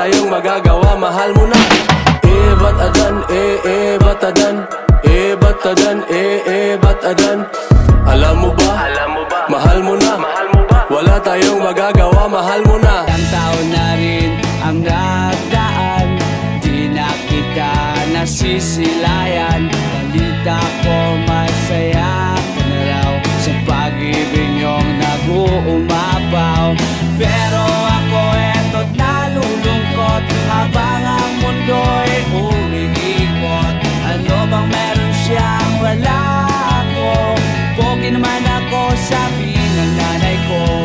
tayong magagawa, mahal mo na. Ba't adan, ba't adan, ba't adan, ba't adan. Alam mo ba, mahal mo na. Wala tayong magagawa, mahal mo na. Ilang taon na rin ang nagdaan, di na kita nasisilayan. Balita ko masaya ka na raw sa pag-ibig niyong nag-uumapaw. Pero ako eto't nalulungkot habang ang mundo'y umiikot. Ano bang meron siyang wala ako? Pogi naman ako, sabi ng nanay ko.